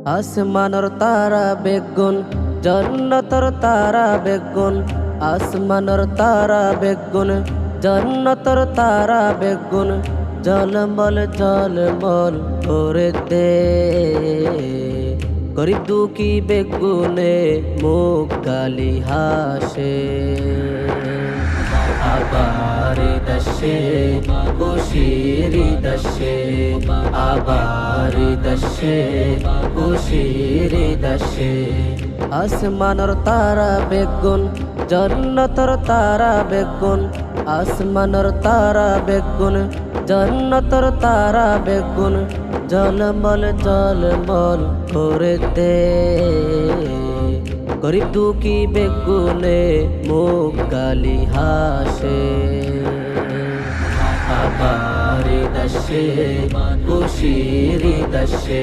আসমানর তারা বেগুন, জন্নতর তারা বেগুন। আসমানর তারা বেগুন, জন্নতর তারা বেগুন। জলমল জলমল করে দে, গরিব দুঃখী বেগুনে মুখ কালি হাসে। আবার দশে খুশির দশে, আবার দশে খুশির দশে। আসমানর তারা বেগুন, জন্নতর তারা বেগুন। আসমানর তারা বেগুন, জন্নতর তারা বেগুন। জলমল জলমল করে দে, গরিব দুঃখী বেগুনে মুখ কালি হাসে। আবার দশে খুশির দশে,